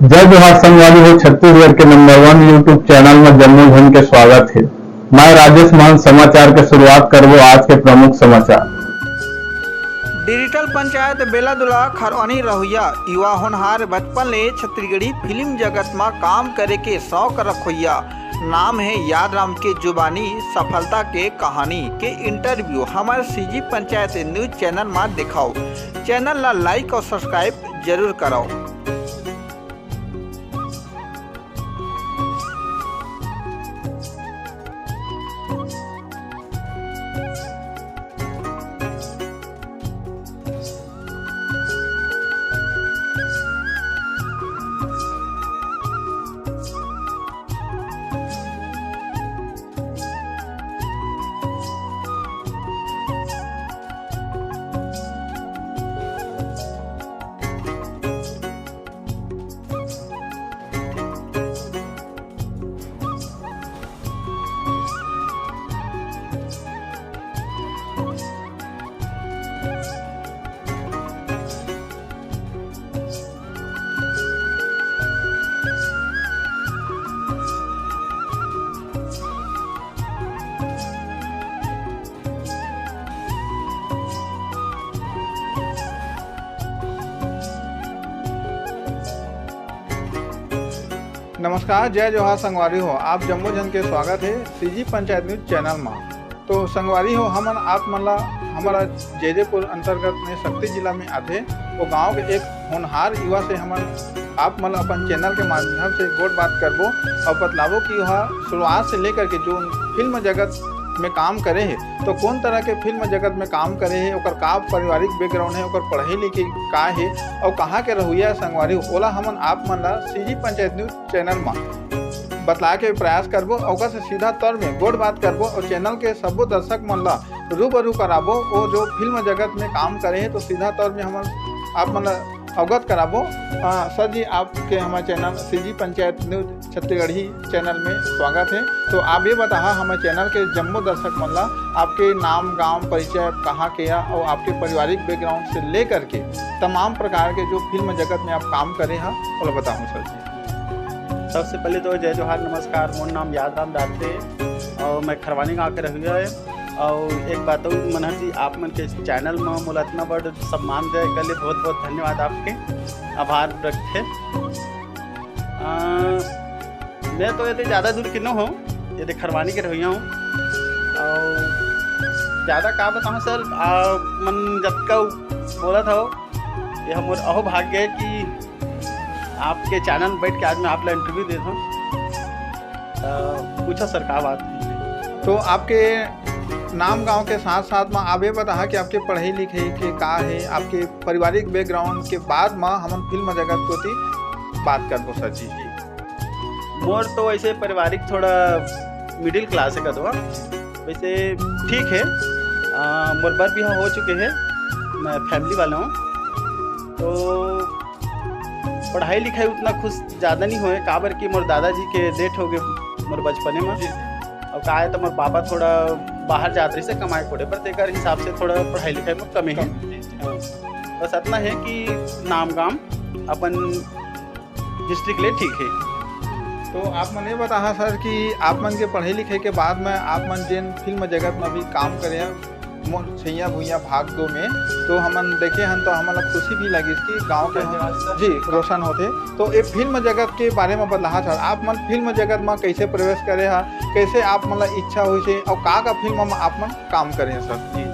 जय जोहार संगवारी हो। छत्तीसगढ़ के नंबर 1 यूट्यूब चैनल में जम्मू झन के स्वागत है। मैं राजेश मान समाचार के शुरुआत करबो आज के प्रमुख समाचार। डिजिटल पंचायत बेलादुला खरवानी रहोइया युवा होनहार बचपन ले छत्तीसगढ़ी फिल्म जगत में काम करे के शौक रखोइया। नाम है यादराम के जुबानी सफलता के कहानी के इंटरव्यू हमारे सीजी पंचायत न्यूज चैनल में दिखाओ। चैनल ला लाइक और सब्सक्राइब जरूर कराओ। नमस्कार, जय जोहार संगवारी हो। आप जम्मू झन के स्वागत है सीजी पंचायत न्यूज चैनल में। तो संगवारी हो हमन आप मन हमारा जयदेपुर अंतर्गत में शक्ति जिला में आते वो गांव के एक होनहार युवा से हमन आप मन अपन चैनल के माध्यम से गोट बात करबो और बतलाबो कि वह शुरुआत से लेकर के जो फिल्म जगत में काम करे है तो कौन तरह के फिल्म जगत में काम करे है, ओकर का पारिवारिक बैकग्राउंड है, ओकर पढ़ाई लिखी का है और कहाँ के रहुइया संगवारी ओला हमन आप मन ला सीजी पंचायत न्यूज चैनल में बतला के प्रयास करबो। ओकर से सीधा तौर में गोट बात करबो और चैनल के सबो दर्शक मन ला रूबरू कराबो वो जो फिल्म जगत में काम करे है तो सीधा तौर में हमन आप मन अवगत कराबो। सर जी, आपके हमारे channel CG panchayat news Chhattisgarhi channel में स्वागत है। तो आप ये बता हमारे चैनल के जम्मू दर्शक मन ला आपके नाम गांव परिचय कहाँ किया और आपके पारिवारिक बैकग्राउंड से लेकर के तमाम प्रकार के जो फिल्म जगत में आप काम करे हैं और बताऊँ सर जी। सबसे पहले तो जय जोहार नमस्कार। मोर नाम यादराम दाते और मैं खरवानी गाँव के रहुआ है। और एक बात मनहर जी, आप मन के चैनल में मोला इतना बड़ सम्मान दे के लिए बहुत बहुत धन्यवाद, आपके आभार रखे। मैं तो ये ज़्यादा दूर की न हूँ, ये खरवानी के रहुआ हूँ और ज़्यादा का बताऊँ सर। मन जतका बोला था ये हमारे अहो भाग्य है कि आपके चैनल में बैठ के आज मैं आप इंटरव्यू देता हूँ। पूछा सर का बात है। तो आपके नाम गांव के साथ साथ में आप ये बता कि आपके पढ़ाई लिखाई के का है, आपके पारिवारिक बैकग्राउंड के बाद में हम फिल्म जगत को बात करबो सर जी। मोर तो वैसे पारिवारिक थोड़ा मिडिल क्लास है कदवा, वैसे ठीक है। मोर बार भी हो चुके हैं, मैं फैमिली वाला हूँ। तो पढ़ाई लिखाई उतना खुश ज़्यादा नहीं हुए, काबर कि मोर दादाजी के डेथ हो गए मोर बचपने में। और का है तो मोर पापा थोड़ा बाहर जात रही से कमाए कोड़े पर तेकर हिसाब से थोड़ा पढ़ाई लिखाई में कमी है। बस इतना है कि नाम गाम अपन डिस्ट्रिक्ट ले ठीक है। तो आप मन ये बता सर कि आप मन के पढ़ाई लिखाई के बाद में आप मन जिन फिल्म जगत में भी काम करे छैया भूया भाग 2 में तो हमन देखे हन तो हमारा खुशी भी लगी कि गांव के जी रोशन होते। तो ये फिल्म जगत के बारे में बतला सर, आप मन फिल्म जगत में कैसे प्रवेश करे है, कैसे आप मतलब इच्छा हुई से और का फिल्म में आप मन काम करे हैं सर जी।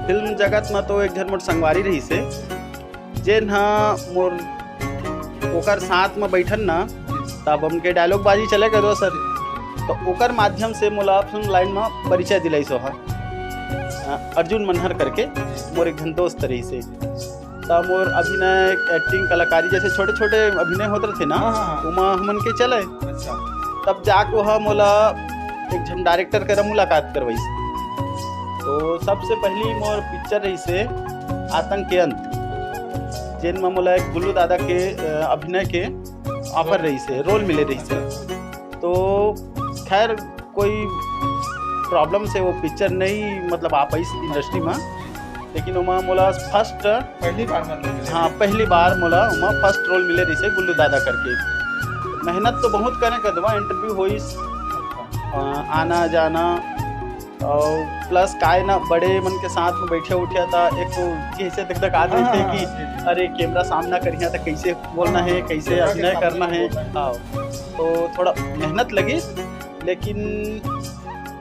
फिल्म जगत में तो एक जन मोर संगवारी रही से जेन हाँ मोर ओकर साथ में बैठन ना तब हमके डायलॉग बाजी चले करो सर। तो ओकर माध्यम से मोला फिल्म लाइन में परिचय दिलाई सो है अर्जुन मनहर करके मोर एक दोस्त रही से। तब मोर अभिनय एक्टिंग कलाकारी जैसे छोटे छोटे अभिनय होते थे ना उमा हमन के चले। तब जाके वह मोला एक जन डायरेक्टर कर मुलाकात करवाई। तो सबसे पहली मोर पिक्चर रही से आतंक के अंत, जिन में मोला एक गुल्लू दादा के अभिनय के ऑफर रही से, रोल मिले रही से। तो खैर कोई प्रॉब्लम से वो पिक्चर नहीं मतलब आ पाई इंडस्ट्री में। लेकिन उमा मोला फर्स्ट पहली बार मतलब मिले हाँ पहली बार मोला उमा फर्स्ट रोल मिले रही गुल्लू दादा करके। मेहनत तो बहुत करे कदवा, इंटरव्यू होई आना जाना और प्लस काय ना बड़े मन के साथ में बैठे उठे था। एक तो जैसे तक तक आते थे कि अरे कैमरा सामना करिए तो कैसे बोलना है, कैसे अभिनय करना है। हाँ तो थोड़ा मेहनत लगी, लेकिन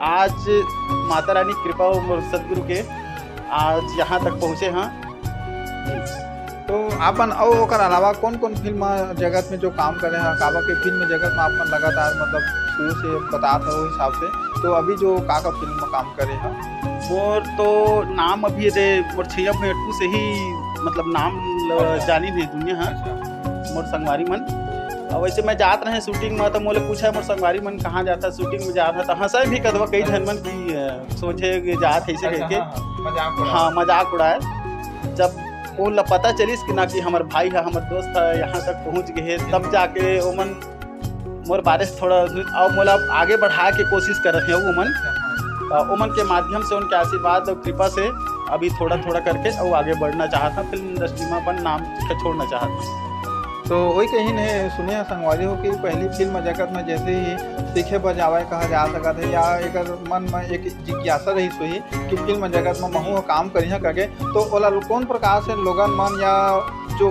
आज माता रानी कृपा और सदगुरु के आज यहाँ तक पहुँचे हैं। तो आपन और ओकर अलावा कौन कौन फिल्म जगत में जो काम करे हैं, काबा के फिल्म जगत में आपन लगातार मतलब शुरू से बता था वो हिसाब से, तो अभी जो का फिल्म में काम करे हैं? मोर तो नाम अभी दे मोर 6.2 से ही मतलब नाम जानी नहीं दुनिया है मोर संगवारी मन। और वैसे मैं जात रहे शूटिंग में तो मोले पूछा मोर संगवारी मन कहाँ जाता शूटिंग में जाता था। हंसा भी कदवा कई धन मन की सोचे जात ऐसे करके हाँ मजाक उड़ाए। जब वो पता चलिस कि ना कि हमार भाई है हमार दोस्त है यहाँ तक पहुँच गए, तब जाके ओमन मोर बारे से थोड़ा और मोला आगे बढ़ा के कोशिश कर रहे हैं ओमन के माध्यम से, उनके आशीर्वाद और कृपा से अभी थोड़ा थोड़ा करके और आगे बढ़ना चाहता, फिल्म इंडस्ट्री में अपन नाम छोड़ना चाहता। तो वही कहीं ने सुने हैं संगवारी हो कि पहली फिल्म जगत में जैसे ही सीखे बजावे कहा जा सकता है या एक मन में एक जिज्ञासा रही सोही कि फिल्म जगत में महू काम करिए करके, तो ओला कौन प्रकार से लोगन मन या जो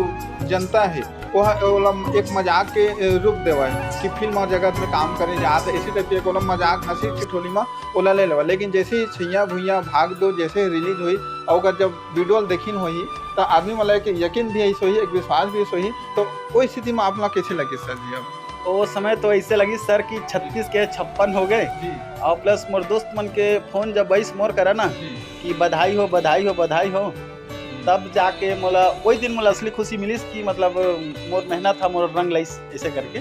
जनता है वह ओला एक मजाक के रूप देवा है कि फिल्म जगत में काम करे जाते इसी टाइप के कोनो मजाक हंसी ठिठोली में ओला ले लेवा। लेकिन जैसे ही छैया भुइया भाग दो जैसे रिलीज हुई और जब वीडियो देखिन हुई तो आदमी मतलब कि यकीन भी ऐसे ही एक विश्वास भी ऐसे ही, तो वो स्थिति में आप लोग कैसे लगे सर जी? अब वो समय तो ऐसे लगी सर कि 36 के 56 हो गए और प्लस मोर दोस्त मन के फोन जब 22 मोर करा ना कि बधाई हो बधाई हो बधाई हो, तब जाके मोला वही दिन मोला असली खुशी मिली कि मतलब मोर मेहनत था मोर रंग लाइस ऐसे करके।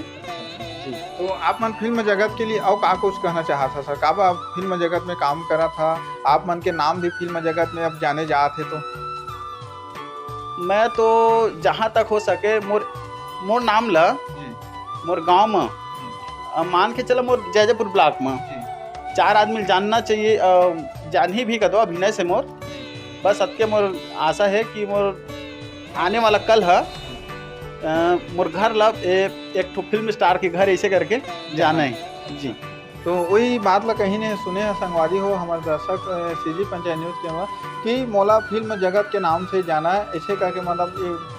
तो आप मन फिल्म जगत के लिए और का कुछ कहना चाहता सर? काब आप फिल्म जगत में काम करा था, आप मन के नाम भी फिल्म जगत में अब जाने जाते, तो मैं तो जहाँ तक हो सके मोर नाम ला मोर गांव में मान के चला मोर जयजयपुर ब्लॉक में 4 आदमी जानना चाहिए, जान ही भी कदो अभिनय से मोर बस अतके मोर आशा है कि मोर आने वाला कल है मोर घर ला एक ठो फिल्म स्टार के घर ऐसे करके जाना है जी। तो वही बात ला कहीं ने सुने हैं संगवारी हो हमारे दर्शक सीजी पंचायत न्यूज़ के वहाँ कि मोला फिल्म जगत के नाम से जाना है ऐसे करके, मतलब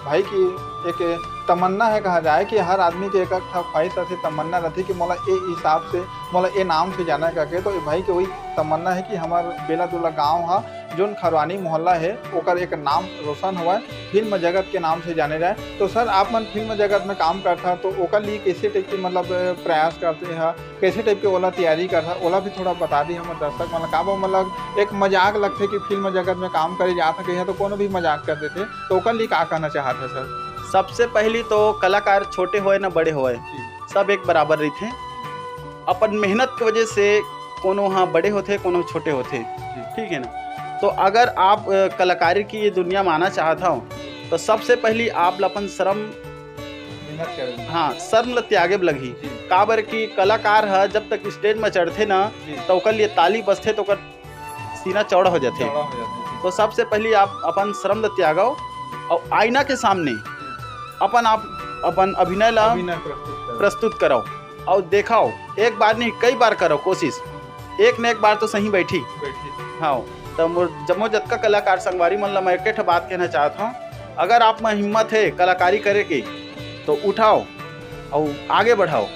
भाई की एक तमन्ना है कहा जाए कि हर आदमी के एक ख्वाहिश ऐसी तमन्ना रहती कि मोला ए हिसाब से मोला ए नाम से जाना करके। तो भाई के वही तमन्ना है कि हमार बेलादुल्ला गांव है जोन खरवानी मोहल्ला है ओकर एक नाम रोशन हुआ फिल्म जगत के नाम से जाने जाए। तो सर आप मन फिल्म जगत में काम करता तो ओकर लिए कैसे टाइप के मतलब प्रयास करते हैं, कैसे टाइप के ओला तैयारी करता ओला भी थोड़ा बता दी हमारे दर्शक मतलब का मतलब एक मजाक लगते कि फिल्म जगत में काम करे जाता कहीं तो कोनो भी मजाक करते थे, तो ओकर लिए क्या कहना चाहते सर? सबसे पहली तो कलाकार छोटे होए ना बड़े होए सब एक बराबर रही थे, अपन मेहनत की वजह से कोनो हाँ बड़े होते कोनो छोटे होते, ठीक है ना। तो अगर आप कलाकारी की ये दुनिया में आना चाहता हो तो सबसे पहली आप अपन शर्म हाँ शर्म त्यागे लगी काबर की कलाकार है जब तक स्टेज में चढ़ते ना तो ओकर लिए ताली बजते तो ओकर सीना चौड़ा हो जाते। तो सबसे पहले आप अपन शर्म त्यागो और आईना के सामने अपन अभिनय ला प्रस्तुत करो और दिखाओ, एक बार नहीं कई बार करो कोशिश, एक न एक बार तो सही बैठी। हाँ तो जमो जतका कलाकार संगवारी मन ला मैं एक बात कहना चाहता हूँ, अगर आप में हिम्मत है कलाकारी करे की तो उठाओ और आगे बढ़ाओ।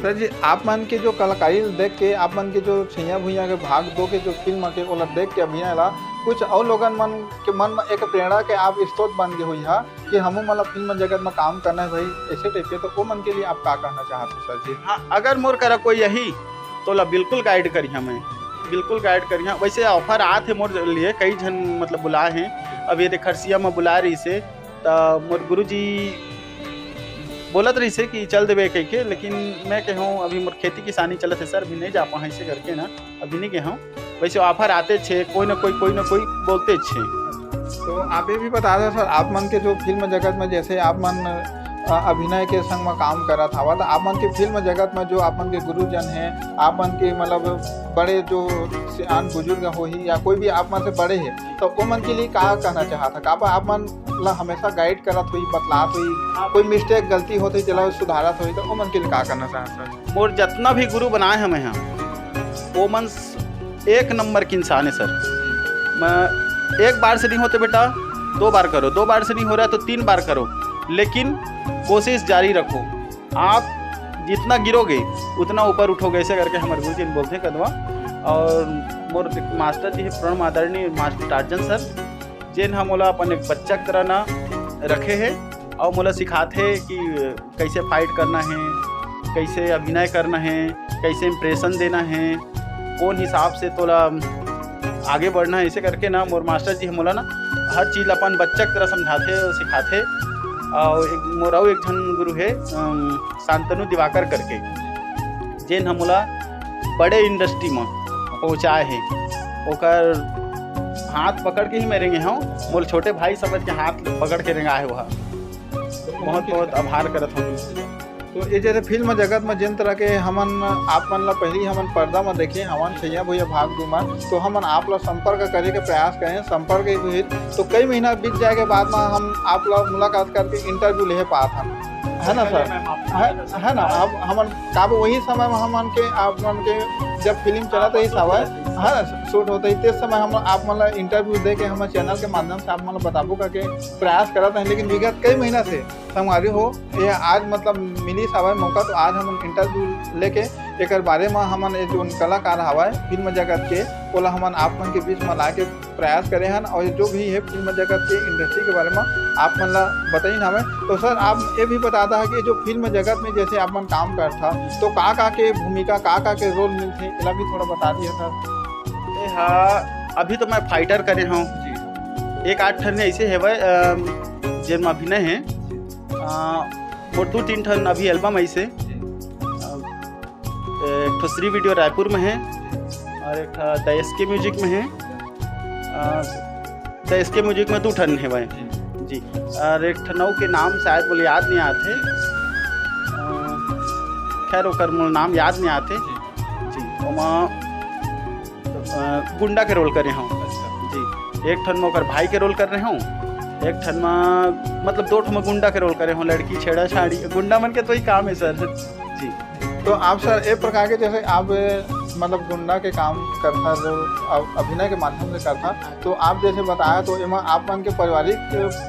सर जी आप मन के जो कलाकारी देख के आप मन के जो छैया भुइया के भाग दो के जो फिल्म के ओला देख के अभिनय ला कुछ और लोगन मन के मन में एक प्रेरणा के आप स्रोत बन गए हुई है कि हम मतलब फिल्म जगत में काम करना है भाई ऐसे टाइप के, तो वो मन के लिए आप क्या कहना चाहते सर जी? हाँ अगर मोर करा कोई यही तो ला बिल्कुल गाइड करिए, मैं बिल्कुल गाइड करिए। वैसे ऑफर आते मोर लिए कई जन मतलब बुलाए हैं, अब ये खरसिया में बुला रही से तो मोर गुरु जी बोलत रही से कि चल देवे कह के, लेकिन मैं कहूँ अभी मोर खेती किसानी चलत है सर, अभी नहीं जा पाए ऐसे करके ना, अभी नहीं कहूँ। वैसे ऑफर आते छे कोई ना कोई बोलते छे। तो आप ये भी बता दें सर आप मन के जो फिल्म जगत में जैसे आप मन अभिनय के संग में काम करत हवा। तो आप मन के फिल्म जगत में जो आप मन के गुरुजन हैं, आप मन के मतलब बड़े जो सियान बुजुर्ग होही या कोई भी आप मन से बड़े हैं, तो वो मन के लिए का कहना चाहता का आप मन ला हमेशा गाइड करत हुई, बतलात हुई, कोई मिस्टेक गलती होती चला सुधारत हुई, तो वो मन के लिए का करना चाहता? मोर जितना भी गुरु बनाए हमें यहाँ वो मन एक नंबर की इंसान है सर। मैं एक बार से नहीं होते बेटा 2 बार करो, 2 बार से नहीं हो रहा तो 3 बार करो, लेकिन कोशिश जारी रखो। आप जितना गिरोगे उतना ऊपर उठोगे, ऐसे करके हमारे गुरु जी बोलते हैं कदवा। और मोर मास्टर जी है प्रणव आदरणीय मास्टर टार्जन सर, जिन हम मोला अपन एक बच्चा की तरह ना रखे हैं और मोला सिखाते हैं कि कैसे फाइट करना है, कैसे अभिनय करना है, कैसे इम्प्रेशन देना है, कौन हिसाब से तोला आगे बढ़ना है। ऐसे करके ना मोर मास्टर जी मोला ना हर चीज़ अपन बच्चा की तरह समझाते और सिखाते। और एक जन गुरु है शांतनु दिवाकर करके, जिन हम मोला बड़े इंडस्ट्री में पहुँचाए हैं। ओकर हाथ पकड़ के ही मैं रेंगे हूँ, मोर छोटे भाई समझ के हाथ पकड़ के रेंगा है वह। बहुत बहुत आभार करत हूँ। तो ये जैसे फिल्म जगत में जिन तरह के हमन आप मन ला पहली हमन पर्दा में देखे हमन छैया भैया भाग दूमा, तो हमन आप ला संपर्क करे के प्रयास करें। संपर्क हुई तो कई महीना बीत जाए के बाद में हम आप ला मुलाकात करके इंटरव्यू ले पात हम, है ना सर? है ना? अब हमन का वही समय में हमन के आप मन के जब फिल्म चला तो ही समय है ना शूट होता ही, इस समय हम आप मन ला इंटरव्यू दे के हमारे चैनल के माध्यम से आप मन बताबो करके प्रयास करते हैं। लेकिन विगत कई महीना से संगवारी हो ये आज मतलब मिली समय मौका, तो आज हम इंटरव्यू लेके एक बारे में हमन जो कलाकार हवा है फिल्म जगत के ओला हमन आप मन के बीच में ला के प्रयास करे हैं। और जो भी है फिल्म जगत के इंडस्ट्री के बारे में आप मन ला बताइन हमें। तो सर आप ये भी बताता है कि जो फिल्म जगत में जैसे आप मन काम करता तो का के भूमिका का के रोल मिलते इला भी थोड़ा बता दिया सर। हाँ, अभी तो मैं फाइटर करे हूँ। एक 8 ठन ऐसे है जिनमें अभिनय है, और 2-3 ठन अभी एल्बम ऐसे, एक तो श्री वीडियो रायपुर में है और एक द एसके म्यूजिक में है। द एसके म्यूजिक में 2 ठन है वह जी, और एक ठनऊ के नाम शायद बोले याद नहीं आते, खैर ओकर नाम याद नहीं आते जी। वहाँ गुंडा के रोल करे हूँ जी। एक ठन में ओकर भाई के रोल कर रहे हूँ, एक ठन में मतलब 2 ठन में गुंडा के रोल करे हूँ। लड़की छेड़ा छाड़ी गुंडा मन के तो ही काम है सर जी। तो आप सर एक प्रकार के जैसे आप मतलब गुंडा के काम करता जो अभिनय के माध्यम से करता, तो आप जैसे बताया तो इमा आप मन के पारिवारिक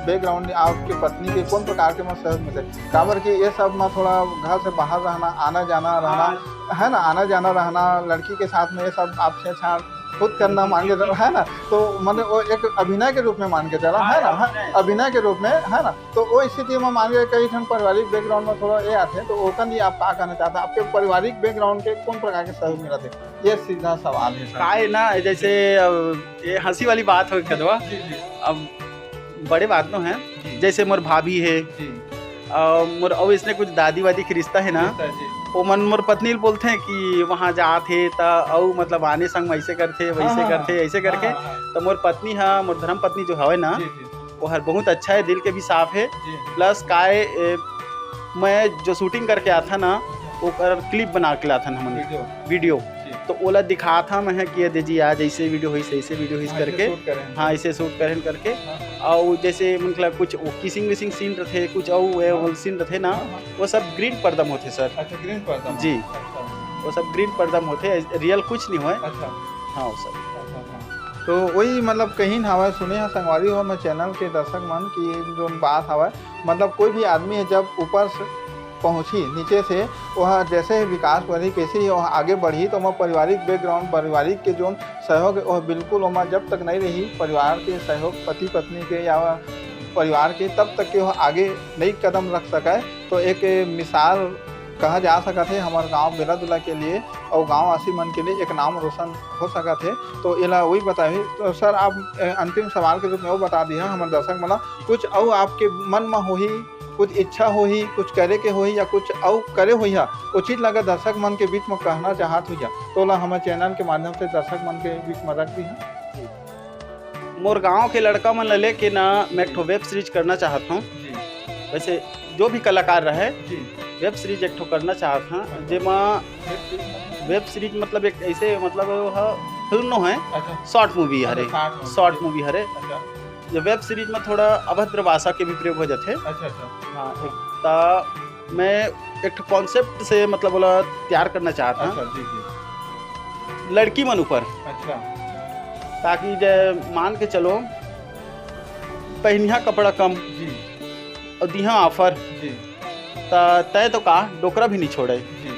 बैकग्राउंड आपके पत्नी के कौन प्रकार के में सहयोग मिले? काबर कि ये सब में थोड़ा घर से बाहर रहना, आना जाना रहना है ना, आना जाना रहना लड़की के साथ में ये सब आप छेड़छाड़ खुद करना मान के चला है ना, तो मैंने वो एक अभिनय के रूप में मान के चला है ना, अभिनय के रूप में है ना। तो वो स्थिति में मान के कई ठन पारिवारिक बैकग्राउंड में थोड़ा ये आते हैं, तो ओकन लिए आप क्या कहना चाहते हैं? आपके पारिवारिक बैकग्राउंड के कौन प्रकार के सहयोग मिला थे? ये सीधा सवाल है का है ना। जैसे ये हंसी वाली बात हो कदवा, अब बड़े बात तो हैं, जैसे मोर भाभी है मोर और इसने कुछ दादी वादी के रिश्ता है ना, वो मन मोर पत्नी बोलते हैं कि वहाँ जाते तो मतलब आने संग ऐसे करते वैसे करते ऐसे करके। तो मोर पत्नी है, मोर धर्म पत्नी जो है ना, वो हर बहुत अच्छा है, दिल के भी साफ है। प्लस काय मैं जो शूटिंग करके आया था ना, वो क्लिप बना के लाया था हमने वीडियो, तो ओला दिखा था मैं कि ये जी आज ऐसे वीडियो हुई ऐसे वीडियो हुई करके, हाँ ऐसे शूट करें करके। और जैसे मतलब कुछ किसिंग विसिंग सीन रहते, कुछ और सीन रहते ना, वो सब ग्रीन पर्दम होते सर। अच्छा, ग्रीन पर्दम जी, वो सब ग्रीन पर्दम होते, रियल कुछ नहीं हुआ। अच्छा हाँ वो सब। तो वही मतलब कहीं हवा सुने हैं संगवारी हो मैं चैनल के दर्शक मन की जो बात हवा, मतलब कोई भी आदमी है जब ऊपर से पहुँची नीचे से वह जैसे ही विकास बढ़ी कैसे ही वह आगे बढ़ी, तो वह पारिवारिक बैकग्राउंड पारिवारिक के जो सहयोग वह बिल्कुल वह जब तक नहीं रही परिवार के सहयोग पति पत्नी के या परिवार के, तब तक के वह आगे नई कदम रख सके। तो एक मिसाल कहा जा सकता है हमारे गांव बेलादुला के लिए और गांव वासी मन के लिए एक नाम रोशन हो सका थे। तो इला वही बताइए। तो सर आप अंतिम सवाल के रूप में वो बता दिया हमारे दर्शक मला कुछ और आपके मन में हो ही कुछ इच्छा हो ही कुछ करे के हो ही या कुछ और करे हो या उचित लगा दर्शक मन के बीच में कहना चाहत हो, तो ला हमारे चैनल के माध्यम से दर्शक मन के बीच में रख दी है। मोर गांव के लड़का मन ले के ना मैं एक वेब सीरीज करना चाहता हूँ। वैसे जो भी कलाकार रहे जी वेब सीरीज एक ठो करना चाहत हैं जेमा वेब सीरीज मतलब एक ऐसे मतलब फिल्म नो है अच्छा शॉर्ट मूवी हरे अच्छा, शॉर्ट मूवी हरे अच्छा जो वेब सीरीज में थोड़ा अभद्र भाषा के भी प्रयोग हो जाते अच्छा अच्छा हाँ एक मैं एक कॉन्सेप्ट से मतलब बोला तैयार करना चाहता अच्छा हूँ जी जी लड़की मन ऊपर अच्छा ताकि जे मान के चलो पहनिया कपड़ा कम जी और दिहा ऑफर जी तय तो का डोकरा भी नहीं छोड़े जी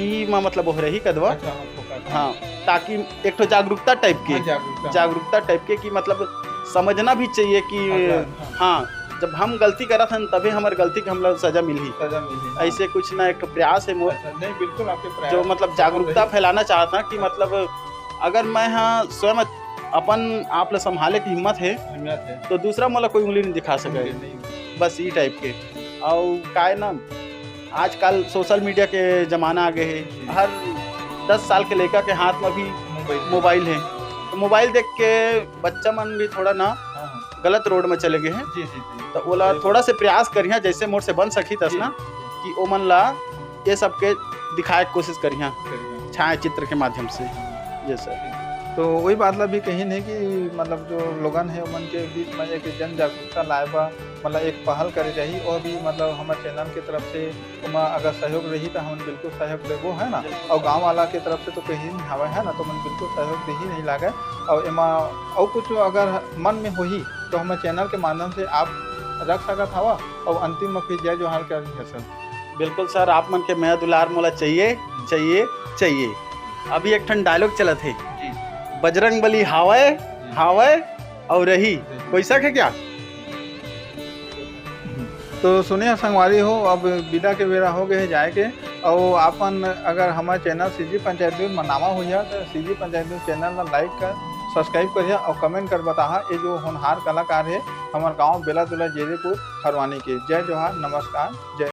ई में मतलब हो रही कदवा अच्छा हाँ फोकस हाँ ताकि एक तो जागरूकता टाइप की हाँ, जागरूकता टाइप के कि मतलब समझना भी चाहिए कि अच्छा, हाँ जब हम गलती करा था तभी हमारी गलती की हम लोग सजा मिली सजा मिली ऐसे कुछ ना एक तो प्रयास है मोर अच्छा नहीं बिल्कुल आपके प्रयास जो मतलब जागरूकता फैलाना चाहता कि मतलब अगर मैं हाँ स्वयं अपन आप ला संभाले की हिम्मत है हिम्मत है तो दूसरा मला कोई उंगली नहीं दिखा सके नहीं बस ये टाइप के और काय ना आजकल सोशल मीडिया के ज़माना आ गए है हर 10 साल के लड़का के हाथ में भी मोबाइल है तो मोबाइल देख के बच्चा मन भी थोड़ा ना हाँ गलत रोड में चले गए हैं जी जी जी तो ओला थोड़ा से प्रयास करिया जैसे मोर से बन सकी तस ना कि ओ मन ला ये सब के दिखाए के कोशिश करिया छाया चित्र के माध्यम से जैसे तो वही बात ला भी कहीं नहीं कि मतलब जो लोगन है उमन के बीच में एक जन जागरूकता लाए बा मतलब एक पहल करे रही और भी मतलब हमारे चैनल की तरफ से उमा अगर सहयोग रही तो हम बिल्कुल सहयोग देवो है ना और गांव वाला की तरफ से तो कहीं नहीं हवा है ना तो मन बिल्कुल सहयोग दे ही नहीं लागे और एमा और कुछ अगर मन में हो ही तो हमारे चैनल के माध्यम से आप रख सकत हवा और अंतिम में फिर जय जोहार कर सर बिल्कुल सर आप मन के मैं दुलार मोला चाहिए चाहिए चाहिए अभी एक ठन डायलॉग चला थे जी बजरंग बली हावय हावय और रही कोई शक है क्या तो सुनिए संगवारी हो अब विदा के बेरा हो गए जाए के और अपन अगर हमारे चैनल सीजी पंचायत न्यूज़ मनावा हुई है तो सीजी पंचायत न्यूज़ चैनल में लाइक कर सब्सक्राइब करिए और कमेंट कर बताहा ये जो होनहार कलाकार है हमारे गांव बेला दुला जेजेपुर हरवानी के जय जोहार नमस्कार जय